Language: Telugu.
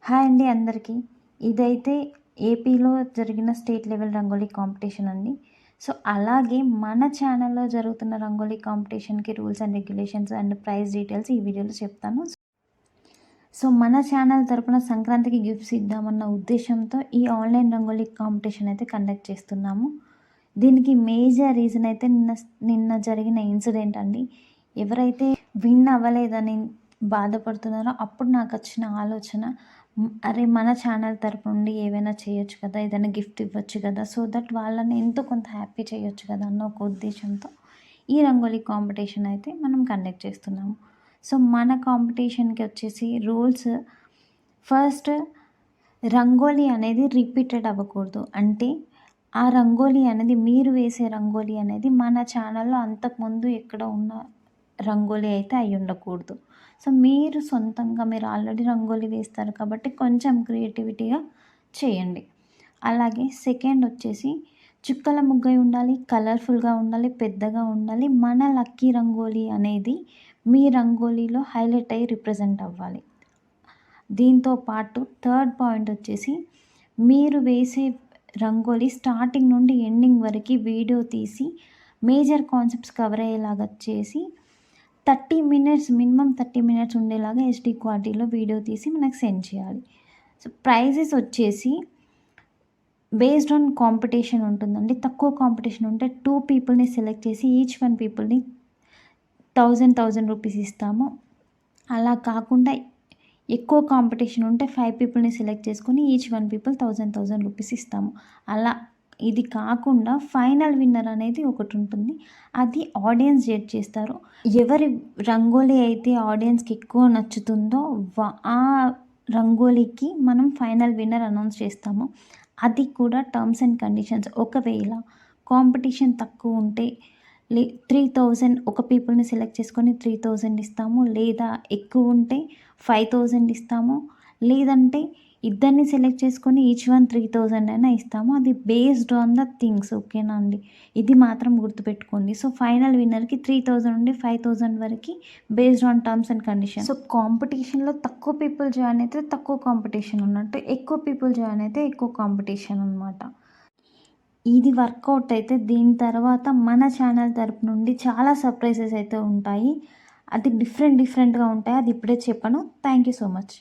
హాయ్ అండి అందరికీ. ఇదైతే ఏపీలో జరిగిన స్టేట్ లెవెల్ రంగోలీ కాంపిటీషన్ అండి. సో, అలాగే మన ఛానల్‌లో జరుగుతున్న రంగోలీ కాంపిటీషన్‌కి rules and regulations and prize details ఈ వీడియోలో చెప్తాను. సో, మన ఛానల్ తరపున సంక్రాంతికి గిఫ్ట్స్ ఇద్దామన్న ఉద్దేశంతో ఈ ఆన్‌లైన్ రంగోలీ కాంపిటీషన్ అయితే కండక్ట్ చేస్తున్నాము. దీనికి మేజర్ రీజన్ అయితే నిన్న జరిగిన ఇన్సిడెంట్ అండి. ఎవరైతే విన్ అవ్వలేదని బాధపడుతున్నారో అప్పుడు నాకొచ్చిన ఆలోచన, అరే! మన ఛానల్ తరపు నుండి ఏవైనా చేయొచ్చు కదా! ఏదైనా గిఫ్ట్ ఇవ్వచ్చు కదా! సో దట్ వాళ్ళని ఎంతో కొంత హ్యాపీ చేయొచ్చు కదా! అన్న ఒక ఉద్దేశంతో ఈ రంగోలీ కాంపిటీషన్ అయితే మనం కండక్ట్ చేస్తున్నాము. సో, మన కాంపిటీషన్‌కి వచ్చేసి రూల్స్, ఫస్ట్ రంగోలీ అనేది రిపీటెడ్ అవ్వకూడదు. అంటే ఆ రంగోలీ అనేది, మీరు వేసే రంగోలీ అనేది మన ఛానల్‌లో అంతకుముందు ఎక్కడ ఉన్న రంగోలీ అయితే అయ్యుండకూడదు. సో, మీరు సొంతంగా మీరు ఆల్రెడీ రంగోలీ వేస్తారు కాబట్టి కొంచెం క్రియేటివిటీగా చేయండి. అలాగే సెకండ్ వచ్చేసి చుక్కల ముగ్గై ఉండాలి, కలర్ఫుల్‌గా ఉండాలి, పెద్దగా ఉండాలి. మన లక్కీ రంగోలీ అనేది మీ రంగోలీలో హైలైట్ అయ్యి రిప్రజెంట్ అవ్వాలి. దీంతో పాటు థర్డ్ పాయింట్ వచ్చేసి, మీరు వేసే రంగోలీ స్టార్టింగ్ నుండి ఎండింగ్ వరకు వీడియో తీసి మేజర్ కాన్సెప్ట్స్ కవర్ అయ్యేలాగా చేసి 30 మినిట్స్, మినిమమ్ 30 మినిట్స్ ఉండేలాగా హెచ్‌డీ క్వాలిటీలో వీడియో తీసి మనకు సెండ్ చేయాలి. సో, ప్రైజెస్ వచ్చేసి బేస్డ్ ఆన్ కాంపిటీషన్ ఉంటుందండి. తక్కువ కాంపిటీషన్ ఉంటే 2 పీపుల్‌ని సెలెక్ట్ చేసి ఈచ్ 1 పీపుల్‌ని 1000 రూపీస్ ఇస్తాము. అలా కాకుండా ఎక్కువ కాంపిటీషన్ ఉంటే 5 పీపుల్‌ని సెలెక్ట్ చేసుకొని ఈచ్ 1 పీపుల్ 1000 రూపీస్ ఇస్తాము. అలా ఇది కాకుండా ఫైనల్ విన్నర్ అనేది ఒకటి ఉంటుంది. అది ఆడియన్స్ జడ్జ్ చేస్తారు. ఎవరి రంగోలీ అయితే ఆడియన్స్‌కి ఎక్కువ నచ్చుతుందో ఆ రంగోలీకి మనం ఫైనల్ విన్నర్ అనౌన్స్ చేస్తాము. అది కూడా టర్మ్స్ అండ్ కండిషన్స్. ఒకవేళ కాంపిటీషన్ తక్కువ ఉంటే 3000 ఒక పీపుల్‌ని సెలెక్ట్ చేసుకొని 3000 ఇస్తాము. లేదా ఎక్కువ ఉంటే 5000 ఇస్తాము. లేదంటే ఇద్దరిని సెలెక్ట్ చేసుకొని ఈచ్ 1 3000 అయినా ఇస్తాము. అది బేస్డ్ ఆన్ ద థింగ్స్. ఓకేనా అండి? ఇది మాత్రం గుర్తుపెట్టుకోండి. సో, ఫైనల్ విన్నర్‌కి 3000 నుండి 5000 వరకి based on terms and conditions. So, కాంపిటీషన్‌లో తక్కువ పీపుల్ జాయిన్ అయితే తక్కువ కాంపిటీషన్ ఉన్నట్టు, ఎక్కువ పీపుల్ జాయిన్ అయితే ఎక్కువ కాంపిటీషన్ అనమాట. ఇది వర్కౌట్ అయితే దీని తర్వాత మన ఛానల్ తరపు నుండి చాలా సర్ప్రైజెస్ అయితే ఉంటాయి. అది డిఫరెంట్‌గా ఉంటాయి. అది ఇప్పుడే చెప్పను. Thank you so much.